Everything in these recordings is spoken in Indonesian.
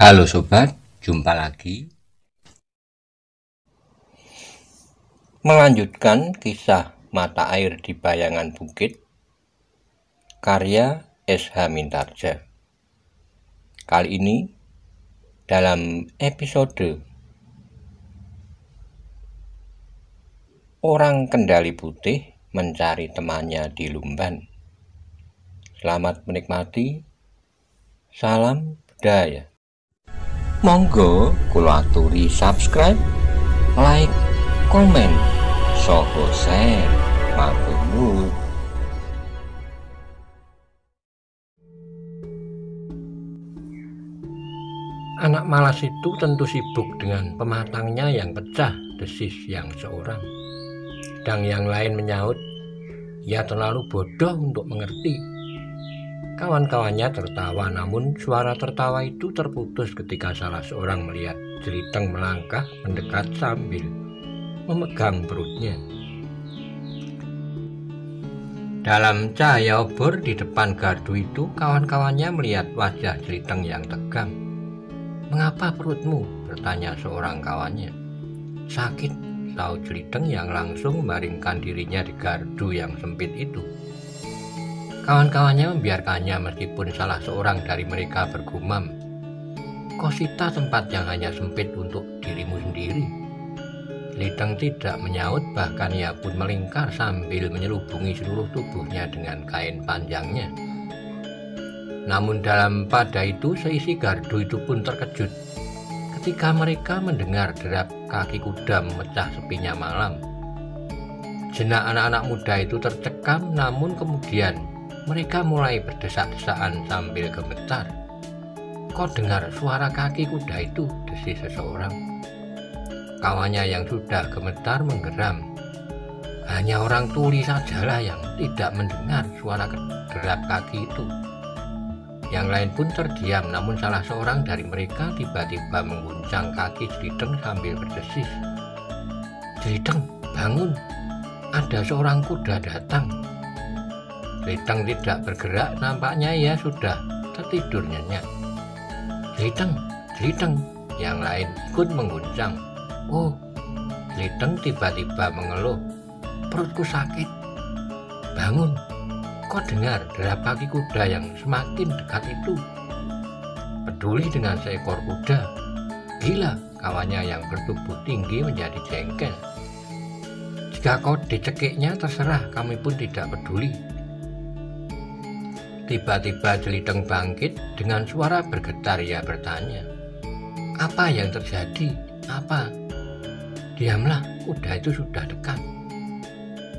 Halo sobat, jumpa lagi. Melanjutkan kisah Mata Air di Bayangan Bukit, karya S.H. Mintarja. Kali ini dalam episode Orang Kendali Putih mencari temannya di Lumban. Selamat menikmati. Salam budaya. Monggo kula aturi subscribe, like, komen, saha share. Matur nuwun. Anak malas itu tentu sibuk dengan pematangnya yang pecah, desis yang seorang. Dan yang lain menyaut, ia terlalu bodoh untuk mengerti. Kawan-kawannya tertawa, namun suara tertawa itu terputus ketika salah seorang melihat Jeliteng melangkah mendekat sambil memegang perutnya. Dalam cahaya obor di depan gardu itu, kawan-kawannya melihat wajah Jeliteng yang tegang. "Mengapa perutmu?" bertanya seorang kawannya. "Sakit," tahu Jeliteng yang langsung membaringkan dirinya di gardu yang sempit itu. Kawan-kawannya membiarkannya meskipun salah seorang dari mereka bergumam, "Kau sita tempat yang hanya sempit untuk dirimu sendiri." Jeliteng tidak menyaut, bahkan ia pun melingkar sambil menyelubungi seluruh tubuhnya dengan kain panjangnya. Namun pada itu seisi gardu itu pun terkejut ketika mereka mendengar derap kaki kuda memecah sepinya malam. Jenak anak-anak muda itu tercekam, namun kemudian mereka mulai berdesak-desakan sambil gemetar. "Kau dengar suara kaki kuda itu?" desis seseorang. Kawannya yang sudah gemetar menggeram. "Hanya orang tuli sajalah yang tidak mendengar suara derap kaki itu." Yang lain pun terdiam, namun salah seorang dari mereka tiba-tiba mengguncang kaki Jeliteng sambil berdesis, "Jeliteng, bangun! Ada seorang kuda datang." Jeliteng tidak bergerak, nampaknya ia sudah tertidur nyenyak. "Jeliteng, Jeliteng!" Yang lain ikut mengguncang. "Oh!" Jeliteng tiba-tiba mengeluh, "Perutku sakit." "Bangun! Kau dengar derap kaki kuda yang semakin dekat itu?" Peduli dengan seekor kuda? Gila, kawannya yang bertubuh tinggi menjadi jengkel. "Jika kau dicekiknya terserah, kami pun tidak peduli." Tiba-tiba Jeliteng bangkit dengan suara bergetar. Ia bertanya, "Apa yang terjadi? Apa?" "Diamlah, kuda itu sudah dekat."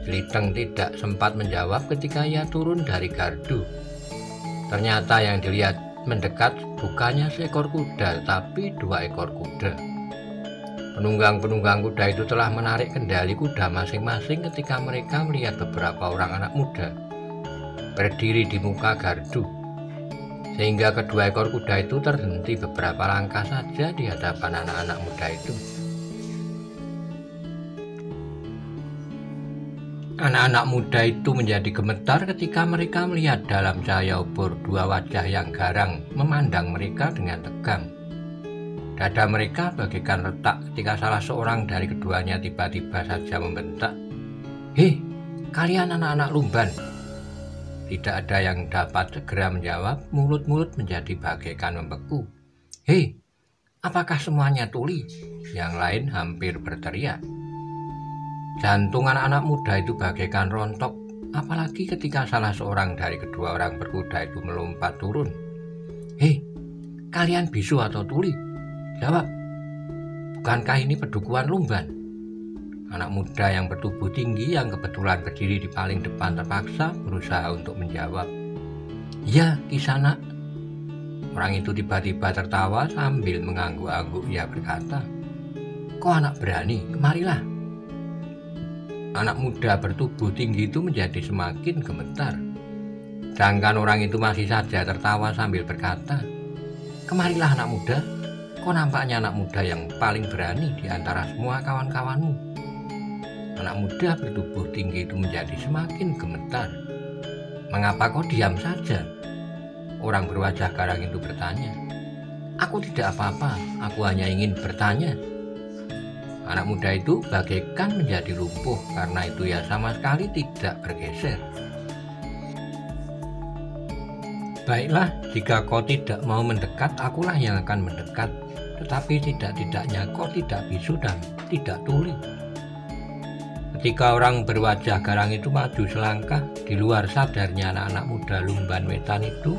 Jeliteng tidak sempat menjawab ketika ia turun dari gardu. Ternyata yang dilihat mendekat bukannya seekor kuda, tapi 2 ekor kuda. Penunggang-penunggang kuda itu telah menarik kendali kuda masing-masing ketika mereka melihat beberapa orang anak muda berdiri di muka gardu, sehingga kedua ekor kuda itu terhenti beberapa langkah saja di hadapan anak-anak muda itu. Anak-anak muda itu menjadi gemetar ketika mereka melihat dalam cahaya obor 2 wajah yang garang memandang mereka dengan tegang. Dada mereka bagaikan retak ketika salah seorang dari keduanya tiba-tiba saja membentak, "Hei, kalian anak-anak Lumban!" Tidak ada yang dapat segera menjawab, mulut-mulut menjadi bagaikan membeku. "Hei, apakah semuanya tuli?" Yang lain hampir berteriak. Jantung anak-anak muda itu bagaikan rontok, apalagi ketika salah seorang dari kedua orang berkuda itu melompat turun. "Hei, kalian bisu atau tuli? Jawab, bukankah ini pedukuhan Lumban?" Anak muda yang bertubuh tinggi yang kebetulan berdiri di paling depan terpaksa berusaha untuk menjawab, "Ya, Kisanak." Orang itu tiba-tiba tertawa sambil mengangguk-angguk. Ia berkata, "Kau anak berani, kemarilah." Anak muda bertubuh tinggi itu menjadi semakin gemetar. Sedangkan orang itu masih saja tertawa sambil berkata, "Kemarilah anak muda, kau nampaknya anak muda yang paling berani di antara semua kawan-kawanmu." Anak muda bertubuh tinggi itu menjadi semakin gemetar. "Mengapa kau diam saja?" Orang berwajah garang itu bertanya. Aku tidak apa-apa, aku hanya ingin bertanya. Anak muda itu bagaikan menjadi lumpuh karena itu ia sama sekali tidak bergeser. Baiklah, jika kau tidak mau mendekat, akulah yang akan mendekat. Tetapi tidak-tidaknya kau tidak bisu dan tidak tuli. Ketika orang berwajah garang itu maju selangkah, di luar sadarnya anak-anak muda Lumban Wetan itu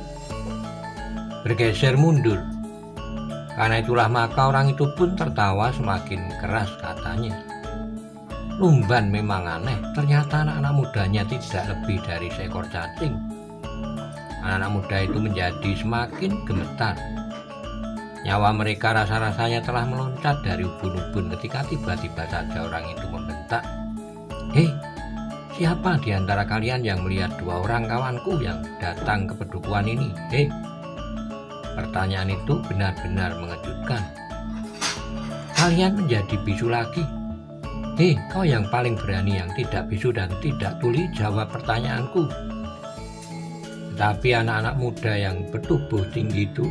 bergeser mundur. Karena itulah maka orang itu pun tertawa semakin keras, katanya. Lumban memang aneh, ternyata anak-anak mudanya tidak lebih dari seekor cacing. Anak-anak muda itu menjadi semakin gemetar. Nyawa mereka rasa-rasanya telah meloncat dari ubun-ubun ketika tiba-tiba saja orang itu membentak, "Hei, siapa di antara kalian yang melihat dua orang kawanku yang datang ke pedukuhan ini? Hei!" Pertanyaan itu benar-benar mengejutkan. Kalian menjadi bisu lagi. "Hei, kau yang paling berani yang tidak bisu dan tidak tuli, jawab pertanyaanku." Tetapi anak-anak muda yang bertubuh tinggi itu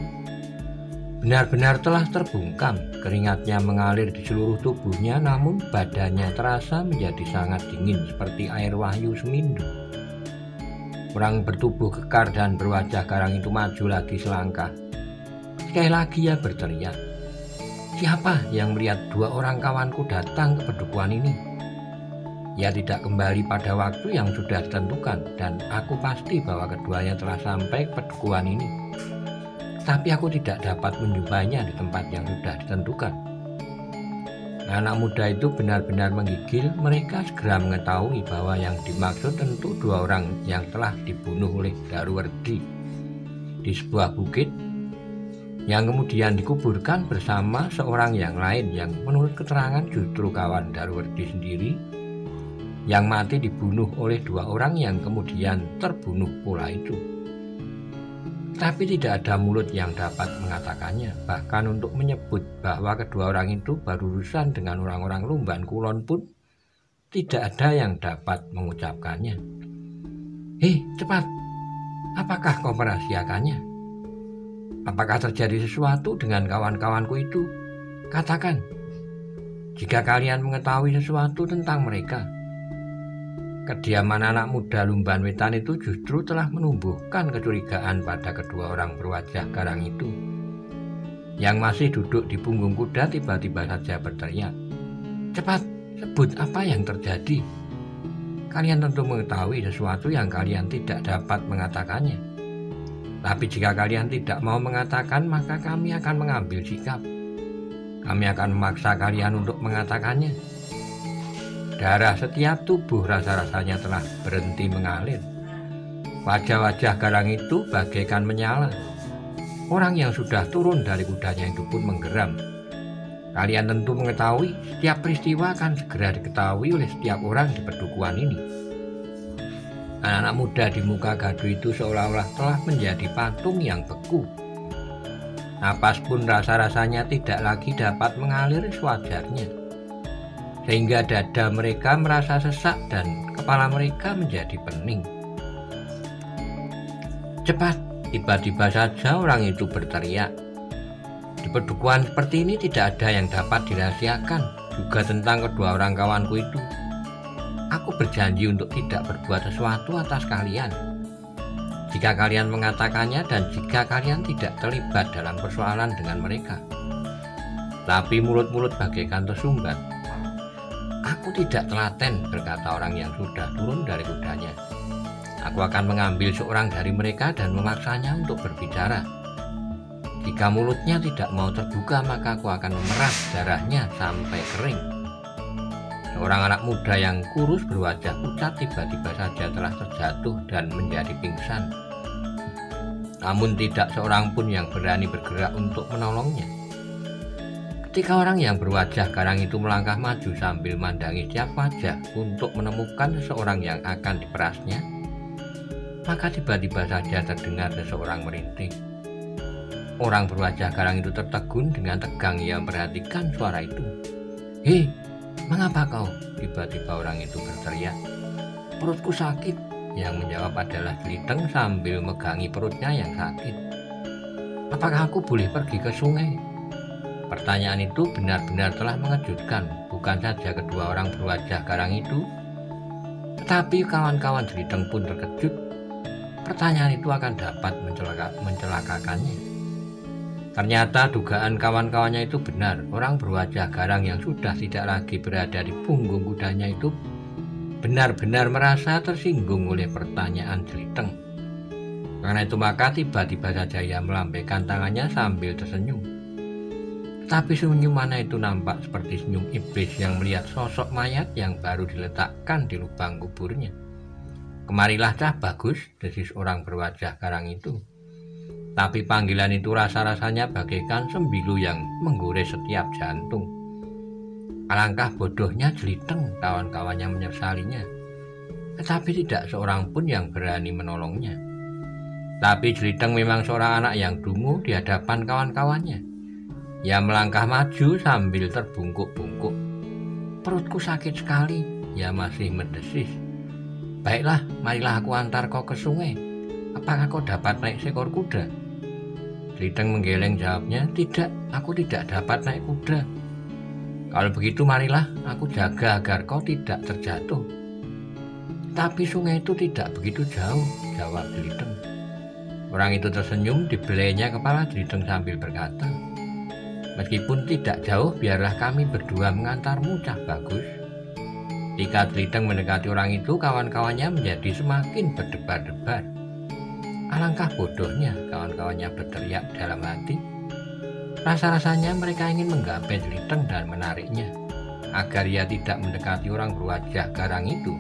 benar-benar telah terbungkam. Keringatnya mengalir di seluruh tubuhnya, namun badannya terasa menjadi sangat dingin seperti air wahyu semindu. Orang bertubuh kekar dan berwajah garang itu maju lagi selangkah. Sekali lagi ia berteriak, "Siapa yang melihat dua orang kawanku datang ke pedukuhan ini?" Ia tidak kembali pada waktu yang sudah ditentukan, dan aku pasti bahwa keduanya telah sampai ke pedukuhan ini. Tapi aku tidak dapat menjumpainya di tempat yang sudah ditentukan. Anak muda itu benar-benar menggigil. Mereka segera mengetahui bahwa yang dimaksud tentu dua orang yang telah dibunuh oleh Daruwerdi di sebuah bukit, yang kemudian dikuburkan bersama seorang yang lain yang menurut keterangan justru kawan Daruwerdi sendiri, yang mati dibunuh oleh dua orang yang kemudian terbunuh pula itu. Tapi tidak ada mulut yang dapat mengatakannya. Bahkan untuk menyebut bahwa kedua orang itu berurusan dengan orang-orang Lumban Kulon pun tidak ada yang dapat mengucapkannya. "Hei, cepat! Apakah kau merahasiakannya? Apakah terjadi sesuatu dengan kawan-kawanku itu? Katakan, jika kalian mengetahui sesuatu tentang mereka." Kediaman anak muda Lumban Wetan itu justru telah menumbuhkan kecurigaan pada kedua orang berwajah garang itu. Yang masih duduk di punggung kuda tiba-tiba saja berteriak, "Cepat, sebut apa yang terjadi. Kalian tentu mengetahui sesuatu yang kalian tidak dapat mengatakannya. Tapi jika kalian tidak mau mengatakan, maka kami akan mengambil sikap. Kami akan memaksa kalian untuk mengatakannya." Darah setiap tubuh rasa-rasanya telah berhenti mengalir. Wajah-wajah garang itu bagaikan menyala. Orang yang sudah turun dari kudanya itu pun menggeram. Kalian tentu mengetahui setiap peristiwa akan segera diketahui oleh setiap orang di pedukuhan ini. Anak-anak muda di muka gaduh itu seolah-olah telah menjadi patung yang beku. Napas pun rasa-rasanya tidak lagi dapat mengalir sewajarnya, sehingga dada mereka merasa sesak dan kepala mereka menjadi pening. "Cepat!" tiba-tiba saja orang itu berteriak. "Di pedukuhan seperti ini tidak ada yang dapat dirahasiakan, juga tentang kedua orang kawanku itu. Aku berjanji untuk tidak berbuat sesuatu atas kalian. Jika kalian mengatakannya dan jika kalian tidak terlibat dalam persoalan dengan mereka." Tapi mulut-mulut bagaikan tersumbat. "Aku tidak telaten," berkata orang yang sudah turun dari kudanya. "Aku akan mengambil seorang dari mereka dan memaksanya untuk berbicara. Jika mulutnya tidak mau terbuka, maka aku akan memerah darahnya sampai kering." Seorang anak muda yang kurus berwajah pucat tiba-tiba saja telah terjatuh dan menjadi pingsan. Namun tidak seorang pun yang berani bergerak untuk menolongnya. Ketika orang yang berwajah garang itu melangkah maju sambil mandangi setiap wajah untuk menemukan seseorang yang akan diperasnya, maka tiba-tiba saja terdengar seseorang merintih. Orang berwajah garang itu tertegun. Dengan tegang ia memperhatikan suara itu. "Hei, mengapa kau?" tiba-tiba orang itu berteriak. "Perutku sakit." Yang menjawab adalah Jeliteng sambil megangi perutnya yang sakit. apakah aku boleh pergi ke sungai? Pertanyaan itu benar-benar telah mengejutkan bukan saja kedua orang berwajah garang itu, tetapi kawan-kawan Jeliteng pun terkejut. Pertanyaan itu akan dapat mencelakakannya. Ternyata dugaan kawan-kawannya itu benar. Orang berwajah garang yang sudah tidak lagi berada di punggung kudanya itu benar-benar merasa tersinggung oleh pertanyaan Jeliteng. Karena itu maka tiba-tiba saja ia melambaikan tangannya sambil tersenyum. Tapi senyumannya itu nampak seperti senyum iblis yang melihat sosok mayat yang baru diletakkan di lubang kuburnya. "Kemarilah Cah Bagus," desis orang berwajah garang itu. Tapi panggilan itu rasa-rasanya bagaikan sembilu yang menggores setiap jantung. Alangkah bodohnya Jeliteng, kawan-kawannya menyesalinya. Tetapi tidak seorang pun yang berani menolongnya. Tapi Jeliteng memang seorang anak yang dungu di hadapan kawan-kawannya. Ia melangkah maju sambil terbungkuk-bungkuk. "Perutku sakit sekali," ia masih mendesis. "Baiklah, marilah aku antar kau ke sungai. Apakah kau dapat naik seekor kuda?" Jeliteng menggeleng jawabnya, "Tidak, aku tidak dapat naik kuda." "Kalau begitu marilah aku jaga agar kau tidak terjatuh." "Tapi sungai itu tidak begitu jauh," jawab Jeliteng. Orang itu tersenyum, dibelainya kepala Jeliteng sambil berkata, "Meskipun tidak jauh, biarlah kami berdua mengantarmu, Cah Bagus." Ketika Jeliteng mendekati orang itu, kawan-kawannya menjadi semakin berdebar-debar. Alangkah bodohnya, kawan-kawannya berteriak dalam hati. Rasa-rasanya mereka ingin menggapai Jeliteng dan menariknya, agar ia tidak mendekati orang berwajah garang itu.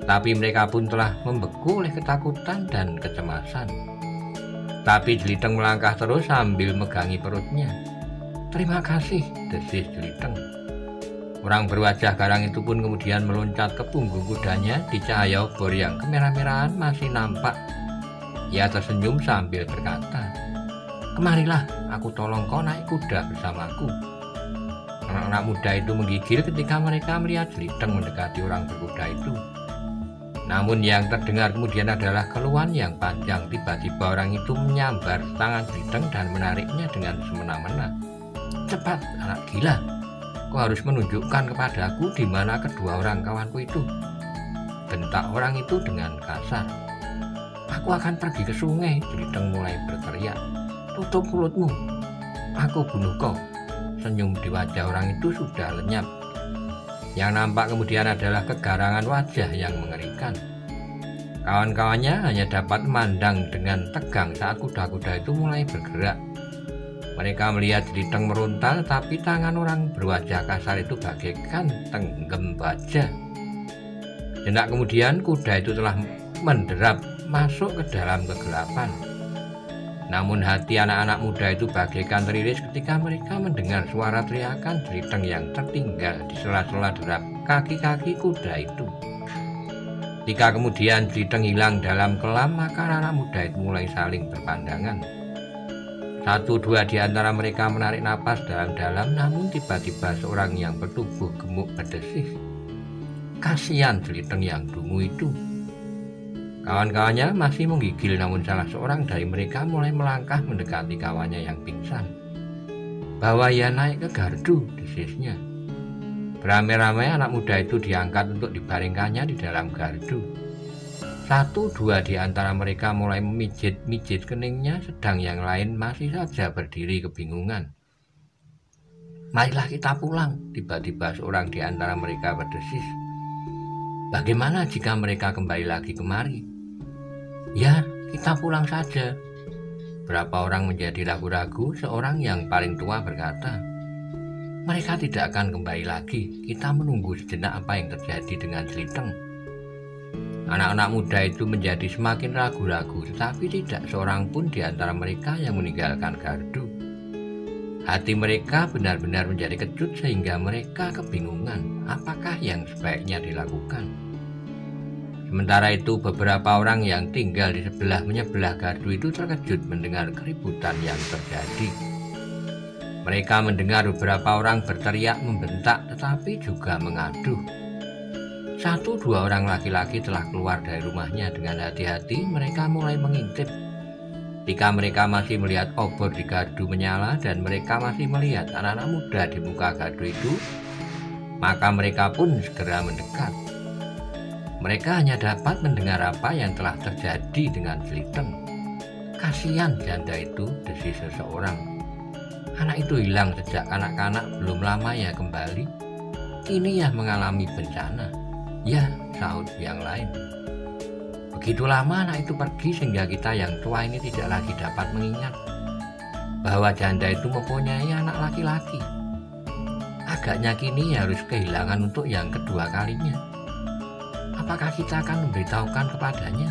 Tapi mereka pun telah membeku oleh ketakutan dan kecemasan. Tapi Jeliteng melangkah terus sambil megangi perutnya. "Terima kasih," desis Jeliteng. Orang berwajah garang itu pun kemudian meloncat ke punggung kudanya. Di cahaya obor yang kemerah-merahan masih nampak. Ia tersenyum sambil berkata, "Kemarilah, aku tolong kau naik kuda bersamaku." Anak-anak muda itu menggigil ketika mereka melihat Jeliteng mendekati orang berkuda itu. Namun yang terdengar kemudian adalah keluhan yang panjang. Tiba-tiba orang itu menyambar tangan Jeliteng dan menariknya dengan semena-mena. "Cepat, anak gila. Kau harus menunjukkan kepadaku di mana kedua orang kawanku itu," bentak orang itu dengan kasar. "Aku akan pergi ke sungai," Jeliteng mulai berteriak. "Tutup mulutmu. Aku bunuh kau." Senyum di wajah orang itu sudah lenyap. Yang nampak kemudian adalah kegarangan wajah yang mengerikan. Kawan-kawannya hanya dapat memandang dengan tegang saat kuda-kuda itu mulai bergerak. Mereka melihat Jeliteng meronta, tapi tangan orang berwajah kasar itu bagaikan tenggem baja. Sejenak kemudian kuda itu telah menderap masuk ke dalam kegelapan. Namun hati anak-anak muda itu bagaikan teriris ketika mereka mendengar suara teriakan Jeliteng yang tertinggal di sela-sela derap kaki-kaki kuda itu. Ketika kemudian Jeliteng hilang dalam kelam, maka anak muda itu mulai saling berpandangan. Satu dua di antara mereka menarik napas dalam-dalam, namun tiba-tiba seorang yang bertubuh gemuk berdesis, "Kasihan Jeliteng yang dungu itu." Kawan-kawannya masih menggigil, namun salah seorang dari mereka mulai melangkah mendekati kawannya yang pingsan. "Bawa ia naik ke gardu," desisnya. Beramai-ramai anak muda itu diangkat untuk dibaringkannya di dalam gardu. Satu dua di antara mereka mulai memijit-mijit keningnya, sedang yang lain masih saja berdiri kebingungan. "Marilah kita pulang," tiba-tiba seorang di antara mereka berdesis. "Bagaimana jika mereka kembali lagi kemari?" "Ya, kita pulang saja." Berapa orang menjadi ragu-ragu. Seorang yang paling tua berkata, "Mereka tidak akan kembali lagi. Kita menunggu sejenak apa yang terjadi dengan Jeliteng." Anak-anak muda itu menjadi semakin ragu-ragu, tetapi tidak seorang pun di antara mereka yang meninggalkan gardu. Hati mereka benar-benar menjadi kecut sehingga mereka kebingungan apakah yang sebaiknya dilakukan. Sementara itu beberapa orang yang tinggal di sebelah menyebelah gardu itu terkejut mendengar keributan yang terjadi. Mereka mendengar beberapa orang berteriak membentak tetapi juga mengaduh. Satu dua orang laki-laki telah keluar dari rumahnya dengan hati-hati. Mereka mulai mengintip. Ketika mereka masih melihat obor di gardu menyala dan mereka masih melihat anak-anak muda di muka gardu itu, maka mereka pun segera mendekat. Mereka hanya dapat mendengar apa yang telah terjadi dengan Jeliteng. "Kasihan janda itu," desis seseorang. "Anak itu hilang sejak kanak-kanak, belum lama ya kembali. Kini ya mengalami bencana." "Ya," sahut yang lain. "Begitu lama anak itu pergi sehingga kita yang tua ini tidak lagi dapat mengingat bahwa janda itu mempunyai anak laki-laki. Agaknya kini harus kehilangan untuk yang kedua kalinya. Apakah kita akan memberitahukan kepadanya?"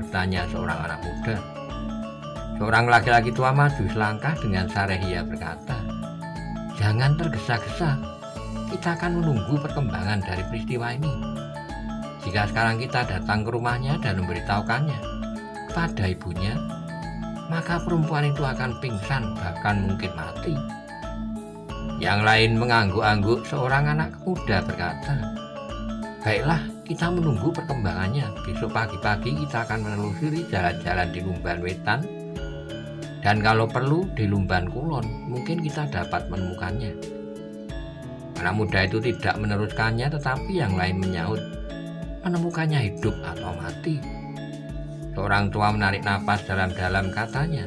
bertanya seorang anak muda. Seorang laki-laki tua maju selangkah dengan sareh ia berkata, "Jangan tergesa-gesa, kita akan menunggu perkembangan dari peristiwa ini. Jika sekarang kita datang ke rumahnya dan memberitahukannya kepada ibunya, maka perempuan itu akan pingsan, bahkan mungkin mati." Yang lain mengangguk-angguk. Seorang anak muda berkata, "Baiklah, kita menunggu perkembangannya. Besok pagi-pagi kita akan menelusuri jalan-jalan di Lumban Wetan, dan kalau perlu di Lumban Kulon, mungkin kita dapat menemukannya." Anak muda itu tidak meneruskannya, tetapi yang lain menyaut, "Menemukannya hidup atau mati?" Seorang tua menarik napas dalam-dalam, katanya,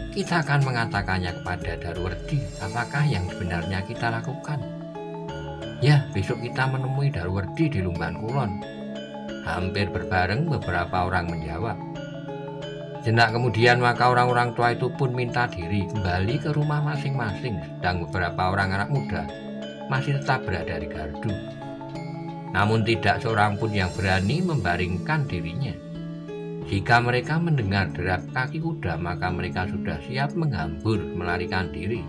"Kita akan mengatakannya kepada Daruwerdi. Apakah yang sebenarnya kita lakukan?" "Ya, besok kita menemui Daruwerdi di Lumban Kulon." Hampir berbareng beberapa orang menjawab. Sejenak kemudian maka orang-orang tua itu pun minta diri kembali ke rumah masing-masing, sedang beberapa orang anak muda masih tetap berada di gardu. Namun tidak seorang pun yang berani membaringkan dirinya. Jika mereka mendengar derap kaki kuda, maka mereka sudah siap menghambur melarikan diri.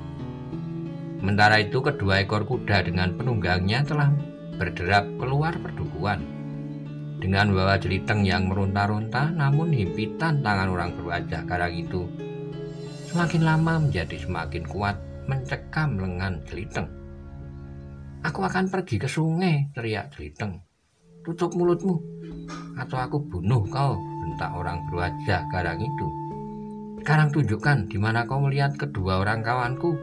Sementara itu kedua ekor kuda dengan penunggangnya telah berderap keluar perdukuhan dengan membawa Jeliteng yang meronta-ronta. Namun himpitan tangan orang berwajah garang itu semakin lama menjadi semakin kuat mencekam lengan Jeliteng. "Aku akan pergi ke sungai," teriak Jeliteng. "Tutup mulutmu atau aku bunuh kau," bentak orang berwajah garang itu. "Sekarang tunjukkan di mana kau melihat kedua orang kawanku,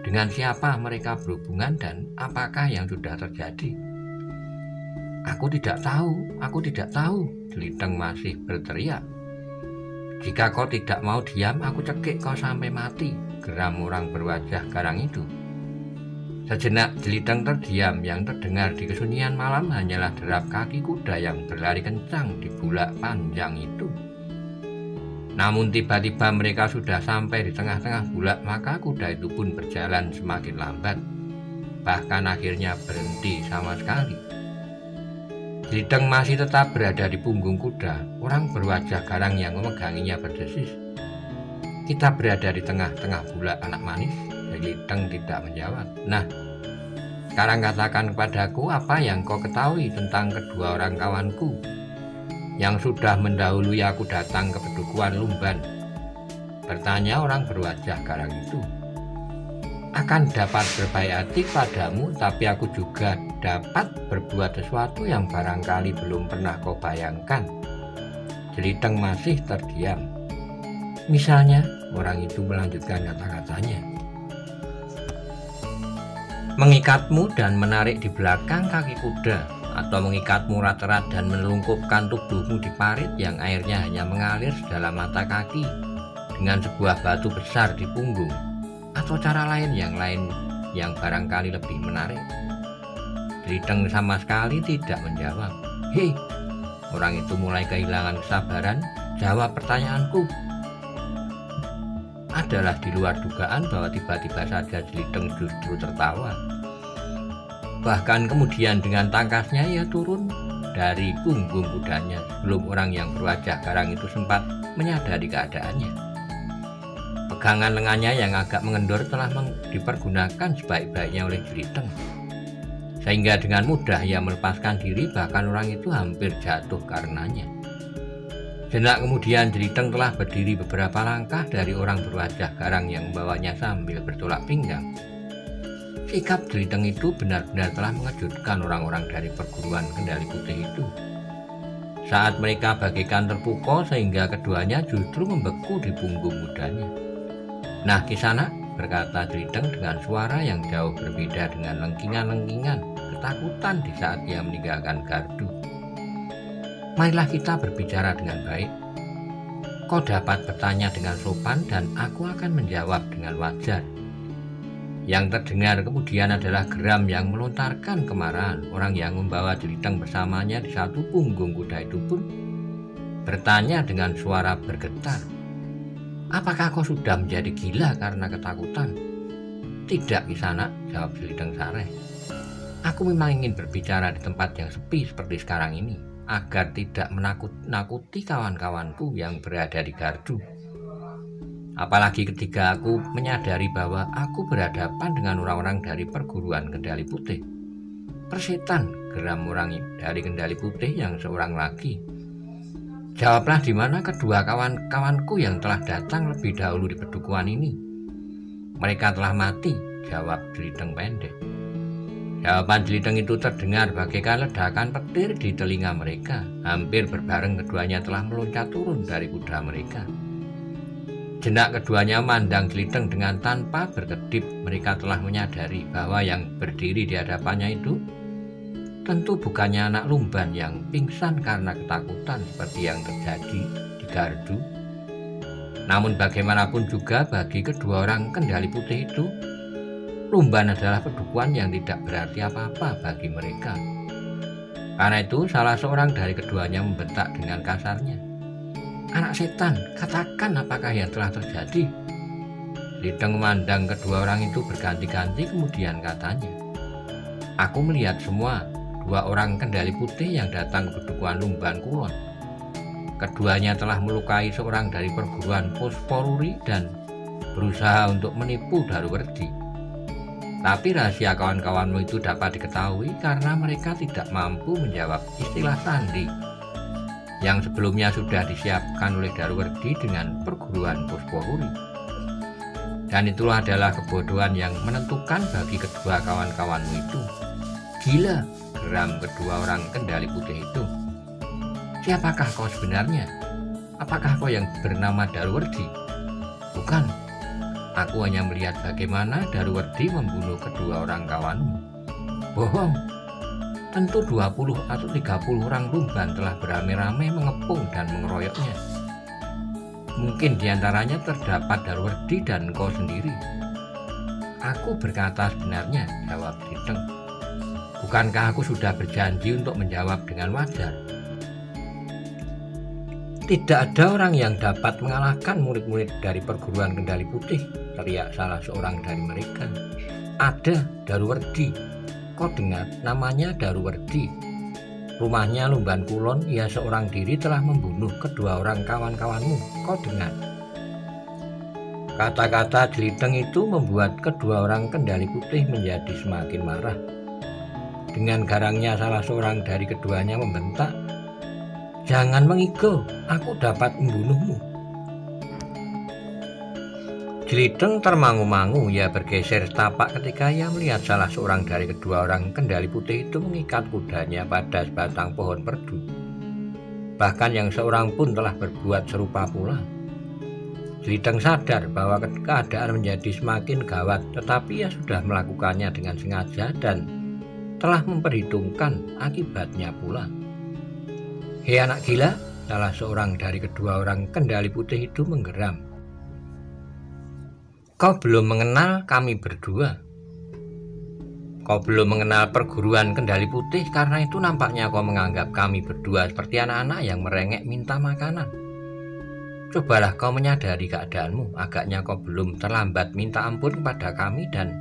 dengan siapa mereka berhubungan dan apakah yang sudah terjadi." Aku tidak tahu," Jeliteng masih berteriak. "Jika kau tidak mau diam, aku cekik kau sampai mati," geram orang berwajah garang itu. Sejenak Jeliteng terdiam. Yang terdengar di kesunyian malam hanyalah derap kaki kuda yang berlari kencang di bulak panjang itu. Namun tiba-tiba mereka sudah sampai di tengah-tengah bulak, maka kuda itu pun berjalan semakin lambat, bahkan akhirnya berhenti sama sekali. Jeliteng masih tetap berada di punggung kuda. Orang berwajah garang yang memeganginya berdesis, "Kita berada di tengah-tengah bulak, anak manis." Jeliteng tidak menjawab. "Nah, sekarang katakan kepadaku apa yang kau ketahui tentang kedua orang kawanku yang sudah mendahului aku datang ke pedukuhan Lumban?" bertanya orang berwajah garang itu. "Akan dapat berbaik hati padamu, tapi aku juga dapat berbuat sesuatu yang barangkali belum pernah kau bayangkan." Jeliteng masih terdiam. "Misalnya?" orang itu melanjutkan kata-katanya. "Mengikatmu dan menarik di belakang kaki kuda, atau mengikatmu erat-erat dan menelungkupkan tubuhmu di parit yang airnya hanya mengalir sedalam mata kaki dengan sebuah batu besar di punggung, atau cara lain yang barangkali lebih menarik." Jeliteng sama sekali tidak menjawab. "Hei," orang itu mulai kehilangan kesabaran, "jawab pertanyaanku." Adalah di luar dugaan bahwa tiba-tiba saja Jeliteng justru tertawa. Bahkan kemudian dengan tangkasnya ia turun dari punggung kudanya sebelum orang yang berwajah garang itu sempat menyadari keadaannya. Pegangan lengannya yang agak mengendur telah dipergunakan sebaik-baiknya oleh Jeliteng, sehingga dengan mudah ia melepaskan diri, bahkan orang itu hampir jatuh karenanya. Sejenak kemudian Jeliteng telah berdiri beberapa langkah dari orang berwajah garang yang membawanya sambil bertolak pinggang. Sikap Jeliteng itu benar-benar telah mengejutkan orang-orang dari perguruan Kendali Putih itu. saat mereka bagaikan terpukul sehingga keduanya justru membeku di punggung kudanya. "Nah, Kisanak," berkata Jeliteng dengan suara yang jauh berbeda dengan lengkingan-lengkingan ketakutan di saat ia meninggalkan gardu. "Marilah kita berbicara dengan baik. Kau dapat bertanya dengan sopan dan aku akan menjawab dengan wajar." Yang terdengar kemudian adalah geram yang melontarkan kemarahan. Orang yang membawa Jeliteng bersamanya di satu punggung kuda itu pun bertanya dengan suara bergetar, "Apakah kau sudah menjadi gila karena ketakutan?" "Tidak, Kisanak," jawab Jeliteng sareh. "Aku memang ingin berbicara di tempat yang sepi seperti sekarang ini, agar tidak menakut-nakuti kawan-kawanku yang berada di gardu. Apalagi ketika aku menyadari bahwa aku berhadapan dengan orang-orang dari perguruan Kendali Putih." "Persetan," geram orang dari Kendali Putih yang seorang lagi. "Jawablah di mana kedua kawan-kawanku yang telah datang lebih dahulu di pedukuhan ini?" "Mereka telah mati," jawab Jeliteng pendek. Jawaban Jeliteng itu terdengar bagaikan ledakan petir di telinga mereka. Hampir berbareng keduanya telah meloncat turun dari kuda mereka. Jenak keduanya memandang Jeliteng dengan tanpa berkedip. Mereka telah menyadari bahwa yang berdiri di hadapannya itu tentu bukannya anak lumban yang pingsan karena ketakutan seperti yang terjadi di gardu. Namun bagaimanapun juga bagi kedua orang Kendali Putih itu, lumban adalah pedukuhan yang tidak berarti apa-apa bagi mereka. Karena itu salah seorang dari keduanya membentak dengan kasarnya, "Anak setan, katakan apakah yang telah terjadi?" Jeliteng memandang kedua orang itu berganti-ganti, kemudian katanya, "Aku melihat semua dua orang Kendali Putih yang datang ke pedukuhan Lumban Kulon. Keduanya telah melukai seorang dari perguruan Posporuri dan berusaha untuk menipu Daruwerdi. Tapi rahasia kawan-kawanmu itu dapat diketahui karena mereka tidak mampu menjawab istilah sandi yang sebelumnya sudah disiapkan oleh Daruwerdi dengan perguruan Posporuri. Dan itulah adalah kebodohan yang menentukan bagi kedua kawan-kawanmu itu." "Gila," geram kedua orang Kendali Putih itu. "Siapakah kau sebenarnya? Apakah kau yang bernama Daruwerdi?" "Bukan. Aku hanya melihat bagaimana Daruwerdi membunuh kedua orang kawanmu." "Bohong. Tentu 20 atau 30 orang lumban telah beramai-ramai mengepung dan mengeroyoknya. Mungkin diantaranya terdapat Daruwerdi dan kau sendiri." "Aku berkata sebenarnya," jawab Jeliteng. "Bukankah aku sudah berjanji untuk menjawab dengan wajar?" "Tidak ada orang yang dapat mengalahkan murid-murid dari perguruan Kendali Putih," teriak salah seorang dari mereka. "Ada Daruwerdi. Kau dengar, namanya Daruwerdi. Rumahnya Lumban Kulon. Ia seorang diri telah membunuh kedua orang kawan-kawanmu. Kau dengar?" Kata-kata Jeliteng itu membuat kedua orang Kendali Putih menjadi semakin marah. Dengan garangnya salah seorang dari keduanya membentak, "Jangan mengigo, aku dapat membunuhmu." Jeliteng termangu-mangu. Ia bergeser setapak ketika ia melihat salah seorang dari kedua orang Kendali Putih itu mengikat kudanya pada sebatang pohon perdu. Bahkan yang seorang pun telah berbuat serupa pula. Jeliteng sadar bahwa keadaan menjadi semakin gawat, tetapi ia sudah melakukannya dengan sengaja dan telah memperhitungkan akibatnya pula. "Hei anak gila," salah seorang dari kedua orang Kendali Putih itu menggeram. "Kau belum mengenal kami berdua. Kau belum mengenal perguruan Kendali Putih, karena itu nampaknya kau menganggap kami berdua seperti anak-anak yang merengek minta makanan. Cobalah kau menyadari keadaanmu. Agaknya kau belum terlambat minta ampun kepada kami dan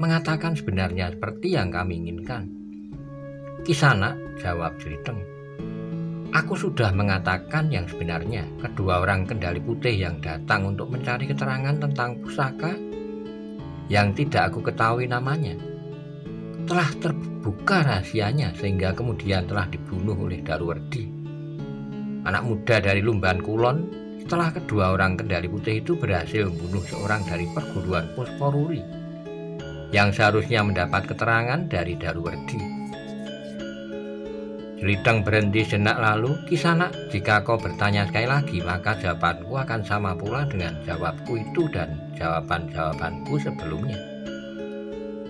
mengatakan sebenarnya seperti yang kami inginkan." "Kisanak," jawab Jeliteng, "aku sudah mengatakan yang sebenarnya. Kedua orang Kendali Putih yang datang untuk mencari keterangan tentang pusaka yang tidak aku ketahui namanya telah terbuka rahasianya sehingga kemudian telah dibunuh oleh Daruwerdi, anak muda dari Lumban Kulon, setelah kedua orang Kendali Putih itu berhasil membunuh seorang dari perguruan Posporuri yang seharusnya mendapat keterangan dari Daruwerdi." Jeliteng berhenti sejenak lalu, "Kisanak, jika kau bertanya sekali lagi, maka jawabanku akan sama pula dengan jawabku itu dan jawaban-jawabanku sebelumnya.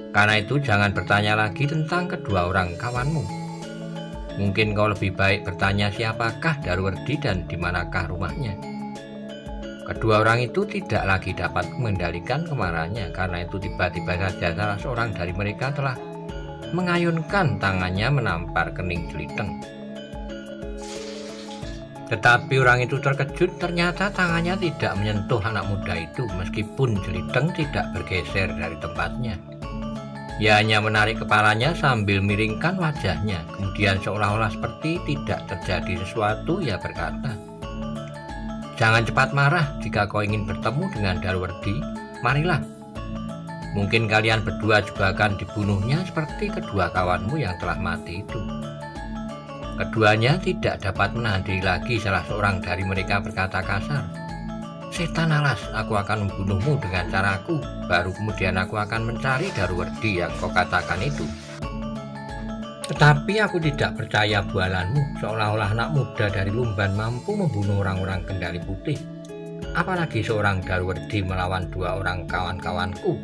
Karena itu jangan bertanya lagi tentang kedua orang kawanmu. Mungkin kau lebih baik bertanya siapakah Daruwerdi dan di manakah rumahnya." Kedua orang itu tidak lagi dapat mengendalikan kemarahannya, karena itu tiba-tiba saja salah seorang dari mereka telah mengayunkan tangannya menampar kening Jeliteng. Tetapi orang itu terkejut, ternyata tangannya tidak menyentuh anak muda itu meskipun Jeliteng tidak bergeser dari tempatnya. Ia hanya menarik kepalanya sambil miringkan wajahnya, kemudian seolah-olah seperti tidak terjadi sesuatu, ia berkata, "Jangan cepat marah. Jika kau ingin bertemu dengan Daruwerdi, marilah. Mungkin kalian berdua juga akan dibunuhnya seperti kedua kawanmu yang telah mati itu." Keduanya tidak dapat menahan diri lagi. Salah seorang dari mereka berkata kasar, "Setan alas, aku akan membunuhmu dengan caraku. Baru kemudian aku akan mencari Daruwerdi yang kau katakan itu." "Tetapi aku tidak percaya bualanmu, seolah-olah anak muda dari Lumban mampu membunuh orang-orang Kendari Putih. Apalagi seorang Daruwerdi melawan dua orang kawan-kawanku.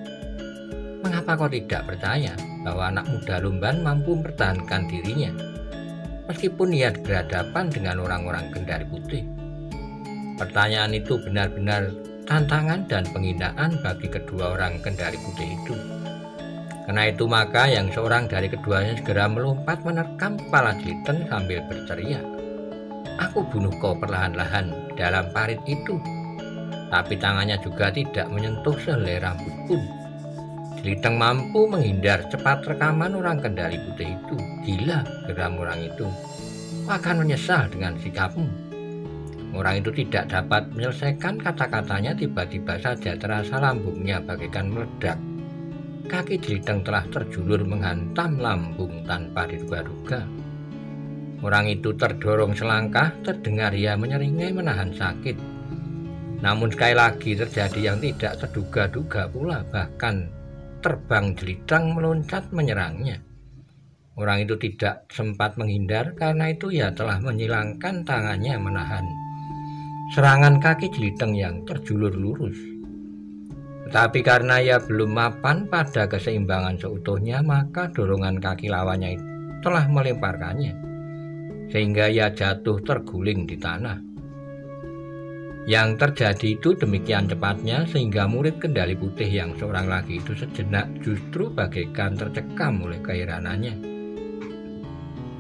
Mengapa kau tidak percaya bahwa anak muda Lumban mampu mempertahankan dirinya, meskipun ia berhadapan dengan orang-orang Kendari Putih?" Pertanyaan itu benar-benar tantangan dan penghinaan bagi kedua orang Kendari Putih itu. Karena itu maka yang seorang dari keduanya segera melompat menerkam kepala Jeliteng sambil berteriak, "Aku bunuh kau perlahan-lahan dalam parit itu." Tapi tangannya juga tidak menyentuh sehelai rambut pun. Jeliteng mampu menghindar cepat rekaman orang Kendari Putih itu. "Gila," geram orang itu, "kau akan menyesal dengan sikapmu." Orang itu tidak dapat menyelesaikan kata-katanya, tiba-tiba saja terasa lambungnya bagaikan meledak. Kaki Jeliteng telah terjulur menghantam lambung tanpa diduga-duga. Orang itu terdorong selangkah, terdengar ia menyeringai menahan sakit. Namun sekali lagi terjadi yang tidak terduga-duga pula, bahkan terbang Jeliteng meloncat menyerangnya. Orang itu tidak sempat menghindar, karena itu ia telah menyilangkan tangannya menahan serangan kaki Jeliteng yang terjulur lurus. Tetapi karena ia belum mapan pada keseimbangan seutuhnya, maka dorongan kaki lawannya telah melemparkannya, sehingga ia jatuh terguling di tanah. Yang terjadi itu demikian cepatnya sehingga murid Kendari Putih yang seorang lagi itu sejenak justru bagaikan tercekam oleh keheranannya.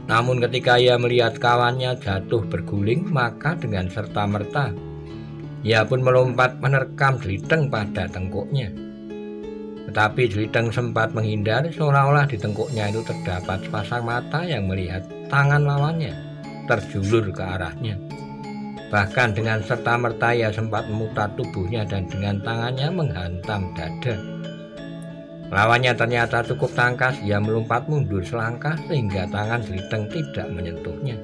Namun ketika ia melihat kawannya jatuh berguling, maka dengan serta-merta ia pun melompat menerkam Jeliteng pada tengkuknya. Tetapi Jeliteng sempat menghindar, seolah-olah di tengkuknya itu terdapat sepasang mata yang melihat tangan lawannya terjulur ke arahnya. Bahkan dengan serta-merta ia sempat memutar tubuhnya dan dengan tangannya menghantam dada. Lawannya ternyata cukup tangkas, ia melompat mundur selangkah sehingga tangan Jeliteng tidak menyentuhnya.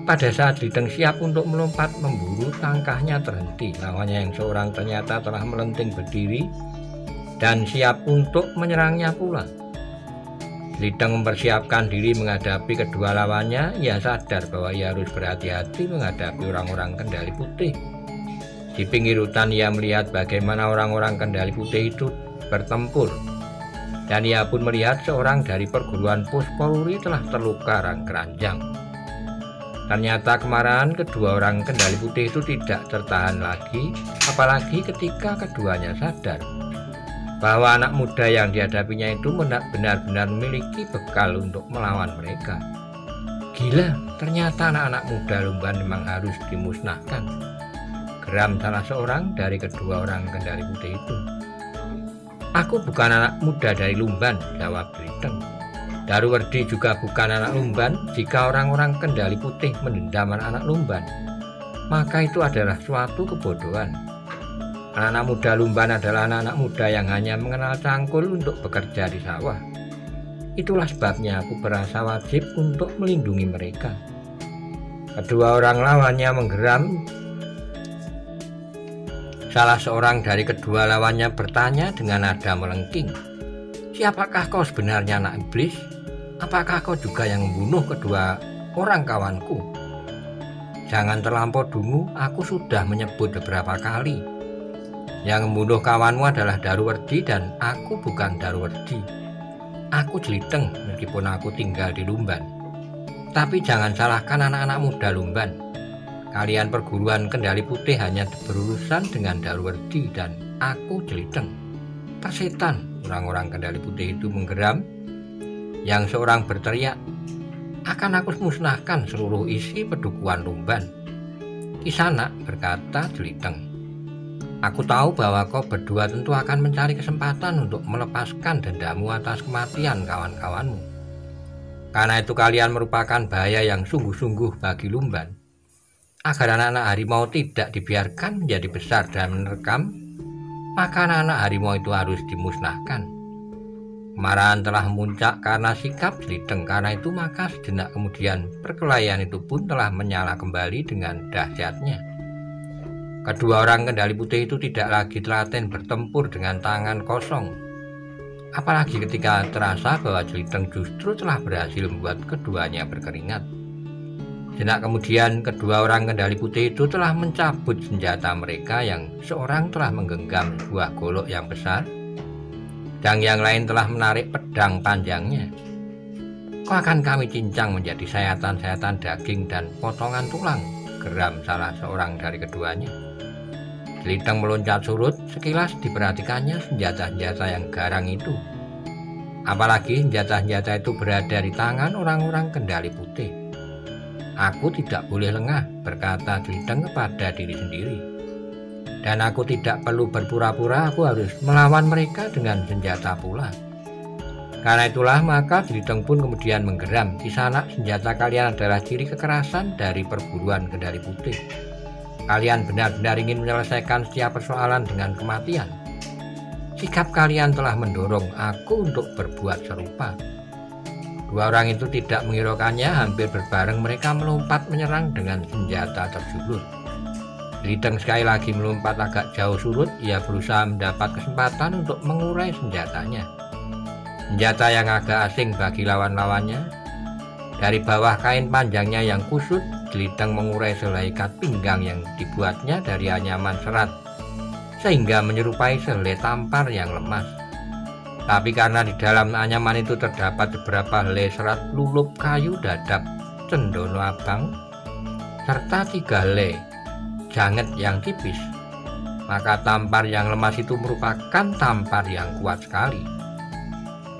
Pada saat Jeliteng siap untuk melompat memburu, langkahnya terhenti. Lawannya yang seorang ternyata telah melenting berdiri dan siap untuk menyerangnya pula. Jeliteng mempersiapkan diri menghadapi kedua lawannya. Ia sadar bahwa ia harus berhati-hati menghadapi orang-orang Kendari Putih. Di pinggir hutan ia melihat bagaimana orang-orang Kendari Putih itu bertempur, dan ia pun melihat seorang dari perguruan Puspowuri telah terluka keranjang. Ternyata kemarahan kedua orang Kendari Putih itu tidak tertahan lagi, apalagi ketika keduanya sadar bahwa anak muda yang dihadapinya itu benar-benar memiliki bekal untuk melawan mereka. Gila, ternyata anak-anak muda Lumban memang harus dimusnahkan, geram salah seorang dari kedua orang Kendari Putih itu. "Aku bukan anak muda dari Lumban," jawab Jeliteng. "Daruwerdi juga bukan anak Lumban. Jika orang-orang Kendari Putih mendendam anak Lumban, maka itu adalah suatu kebodohan. Anak-anak muda Lumban adalah anak-anak muda yang hanya mengenal cangkul untuk bekerja di sawah. Itulah sebabnya aku merasa wajib untuk melindungi mereka." Kedua orang lawannya menggeram. Salah seorang dari kedua lawannya bertanya dengan nada melengking, "Siapakah kau sebenarnya, anak iblis? apakah kau juga yang membunuh kedua orang kawanku? Jangan terlampau dungu, aku sudah menyebut beberapa kali. Yang membunuh kawanmu adalah Daruwerdi dan aku bukan Daruwerdi. Aku Jeliteng meskipun aku tinggal di Lumban. Tapi jangan salahkan anak-anak muda Lumban. Kalian perguruan Kendali Putih hanya berurusan dengan Daruwerdi dan aku Jeliteng. Persetan, orang-orang Kendali Putih itu menggeram. Yang seorang berteriak, akan aku musnahkan seluruh isi pedukuhan Lumban. Kisanak, berkata Jeliteng, aku tahu bahwa kau berdua tentu akan mencari kesempatan untuk melepaskan dendamu atas kematian kawan-kawanmu. Karena itu kalian merupakan bahaya yang sungguh-sungguh bagi Lumban. Agar anak-anak harimau tidak dibiarkan menjadi besar dan menerkam, maka anak-anak harimau itu harus dimusnahkan. Kemarahan telah memuncak karena sikap Jeliteng, karena itu maka sejenak kemudian perkelahian itu pun telah menyala kembali dengan dahsyatnya. Kedua orang Kendali Putih itu tidak lagi telaten bertempur dengan tangan kosong. Apalagi ketika terasa bahwa Jeliteng justru telah berhasil membuat keduanya berkeringat. Sejenak kemudian kedua orang Kendali Putih itu telah mencabut senjata mereka, yang seorang telah menggenggam sebuah golok yang besar dan yang lain telah menarik pedang panjangnya. Kau akan kami cincang menjadi sayatan-sayatan daging dan potongan tulang, geram salah seorang dari keduanya. Jeliteng meloncat surut, sekilas diperhatikannya senjata-senjata yang garang itu. Apalagi senjata-senjata itu berada di tangan orang-orang Kendali Putih. Aku tidak boleh lengah, berkata Jeliteng kepada diri sendiri. Dan aku tidak perlu berpura-pura, aku harus melawan mereka dengan senjata pula. Karena itulah maka Jeliteng pun kemudian menggeram, kisanak, senjata kalian adalah ciri kekerasan dari perguruan Kendali Putih. Kalian benar-benar ingin menyelesaikan setiap persoalan dengan kematian. Sikap kalian telah mendorong aku untuk berbuat serupa. Dua orang itu tidak menghiraukannya, hampir berbareng mereka melompat menyerang dengan senjata terjulur. Jeliteng sekali lagi melompat agak jauh surut, ia berusaha mendapat kesempatan untuk mengurai senjatanya. Senjata yang agak asing bagi lawan-lawannya. Dari bawah kain panjangnya yang kusut, Jeliteng mengurai selai ikat pinggang yang dibuatnya dari anyaman serat, sehingga menyerupai selai tampar yang lemas. Tapi karena di dalam anyaman itu terdapat beberapa helai serat lulup kayu dadap cendono abang, serta 3 helai janget yang tipis, maka tampar yang lemas itu merupakan tampar yang kuat sekali.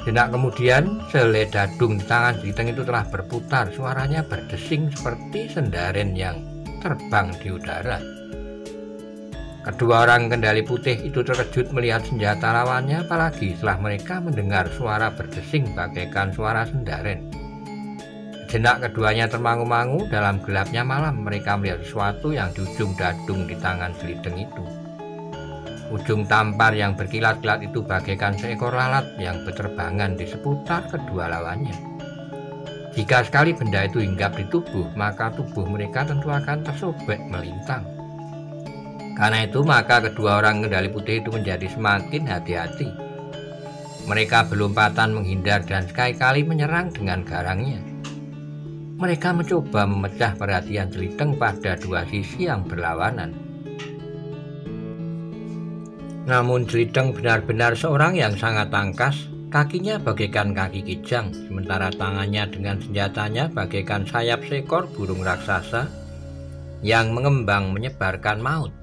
Sejenak kemudian selai dadung di tangan Jeliteng itu telah berputar, suaranya berdesing seperti sendaren yang terbang di udara. Kedua orang Kendali Putih itu terkejut melihat senjata lawannya, apalagi setelah mereka mendengar suara berdesing bagaikan suara sendaren. Sejenak keduanya termangu-mangu, dalam gelapnya malam mereka melihat sesuatu yang di ujung dadung di tangan Jeliteng itu. Ujung tampar yang berkilat-kilat itu bagaikan seekor lalat yang berterbangan di seputar kedua lawannya. Jika sekali benda itu hinggap di tubuh, maka tubuh mereka tentu akan tersobek melintang. Karena itu maka kedua orang Kendali Putih itu menjadi semakin hati-hati. Mereka berlompatan menghindar dan sekali-kali menyerang dengan garangnya. Mereka mencoba memecah perhatian Jeliteng pada dua sisi yang berlawanan. Namun Jeliteng benar-benar seorang yang sangat tangkas. Kakinya bagaikan kaki kijang, sementara tangannya dengan senjatanya bagaikan sayap seekor burung raksasa yang mengembang menyebarkan maut.